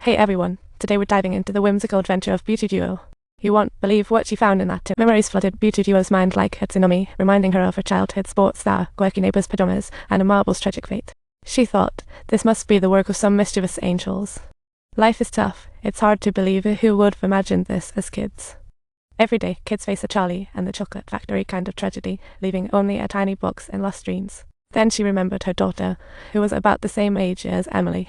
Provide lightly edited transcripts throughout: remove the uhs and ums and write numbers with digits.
Hey everyone, today we're diving into the whimsical adventure of Butudo. You won't believe what she found in that tip. Memories flooded Butudo's mind like a tsunami, reminding her of her childhood sports star, quirky neighbour's pyjamas, and a marble's tragic fate. She thought, this must be the work of some mischievous angels. Life is tough. It's hard to believe who would have imagined this as kids. Every day, kids face a Charlie and the Chocolate Factory kind of tragedy, leaving only a tiny box and lost dreams. Then she remembered her daughter, who was about the same age as Emily,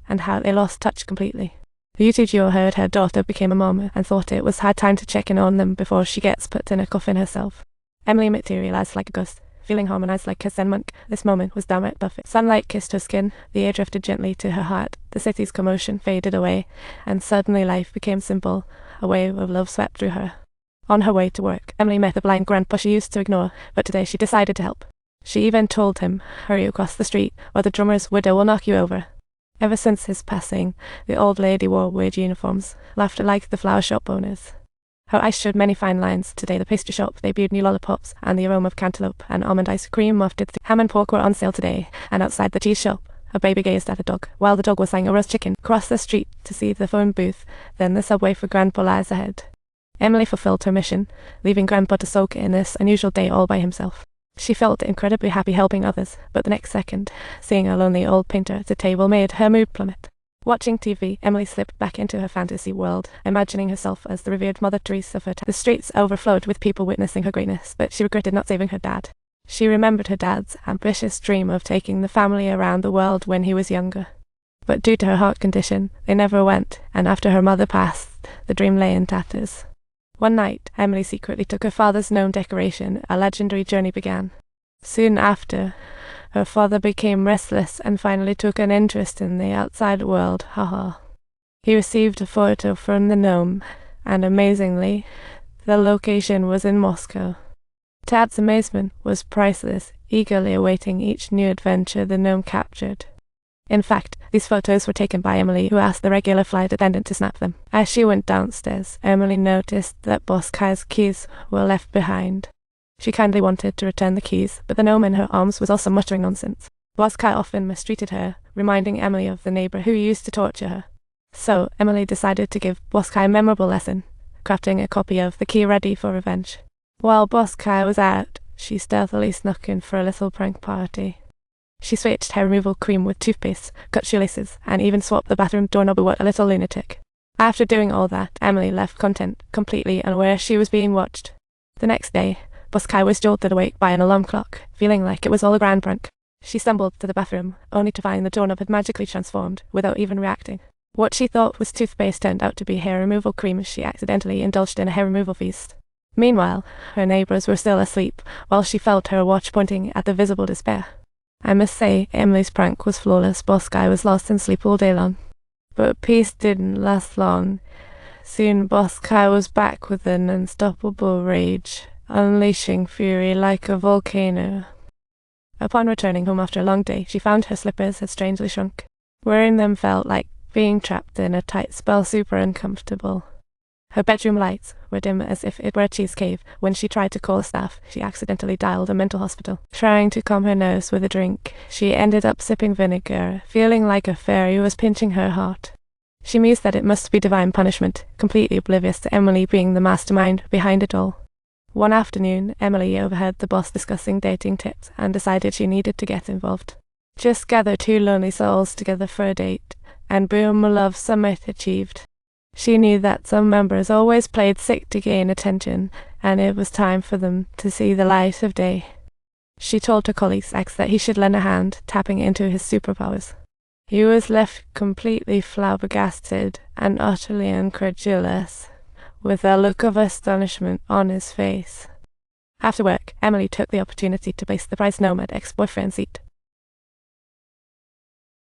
and how they lost touch completely. Butudo heard her daughter became a mom and thought it was high time to check in on them before she gets put in a coffin herself. Emily materialized like a ghost, feeling harmonized like a Zen monk. This moment was downright perfect. Sunlight kissed her skin, the air drifted gently to her heart, the city's commotion faded away, and suddenly life became simple. A wave of love swept through her. On her way to work, Emily met the blind grandpa she used to ignore, but today she decided to help. She even told him, "Hurry across the street, or the drummer's widow will knock you over." Ever since his passing, the old lady wore weird uniforms, laughed like the flower shop owners. Her eyes showed many fine lines. Today the pastry shop debuted new lollipops, and the aroma of cantaloupe and almond ice cream wafted through. Ham and pork were on sale today, and outside the cheese shop, a baby gazed at a dog, while the dog was eyeing a roast chicken. Cross the street to see the phone booth, then the subway for Grandpa lies ahead. Emily fulfilled her mission, leaving Grandpa to soak in this unusual day all by himself. She felt incredibly happy helping others, but the next second, seeing a lonely old painter at the table made her mood plummet. Watching TV, Emily slipped back into her fantasy world, imagining herself as the revered Mother Teresa of her time. The streets overflowed with people witnessing her greatness, but she regretted not saving her dad. She remembered her dad's ambitious dream of taking the family around the world when he was younger. But due to her heart condition, they never went, and after her mother passed, the dream lay in tatters. One night, Emily secretly took her father's gnome decoration. A legendary journey began. Soon after, her father became restless and finally took an interest in the outside world. He received a photo from the gnome, and amazingly, the location was in Moscow. Tad's amazement was priceless, eagerly awaiting each new adventure the gnome captured. In fact, these photos were taken by Emily, who asked the regular flight attendant to snap them. As she went downstairs, Emily noticed that Boss Kai's keys were left behind. She kindly wanted to return the keys, but the gnome in her arms was also muttering nonsense. Boss Kai often mistreated her, reminding Emily of the neighbor who used to torture her. So, Emily decided to give Boss Kai a memorable lesson, crafting a copy of the key ready for revenge. While Boss Kai was out, she stealthily snuck in for a little prank party. She switched hair removal cream with toothpaste, cut shoelaces, and even swapped the bathroom doorknob with a little lunatic. After doing all that, Emily left content, completely unaware she was being watched. The next day, Boss Kai was jolted awake by an alarm clock, feeling like it was all a grand prank. She stumbled to the bathroom, only to find the doorknob had magically transformed, without even reacting. What she thought was toothpaste turned out to be hair removal cream as she accidentally indulged in a hair removal feast. Meanwhile, her neighbours were still asleep, while she felt her watch pointing at the visible despair. I must say, Emily's prank was flawless. Boss Guy was lost in sleep all day long. But peace didn't last long. Soon Boss Guy was back with an unstoppable rage, unleashing fury like a volcano. Upon returning home after a long day, she found her slippers had strangely shrunk. Wearing them felt like being trapped in a tight spell, super uncomfortable. Her bedroom lights were dim as if it were a cheese cave. When she tried to call the staff, she accidentally dialed a mental hospital. Trying to calm her nerves with a drink, she ended up sipping vinegar, feeling like a fairy was pinching her heart. She mused that it must be divine punishment, completely oblivious to Emily being the mastermind behind it all. One afternoon, Emily overheard the boss discussing dating tips and decided she needed to get involved. Just gather two lonely souls together for a date, and boom, love summit achieved. She knew that some members always played sick to gain attention, and it was time for them to see the light of day. She told her colleague's ex that he should lend a hand, tapping into his superpowers. He was left completely flabbergasted and utterly incredulous, with a look of astonishment on his face. After work, Emily took the opportunity to place the prize gnome at ex-boyfriend's seat.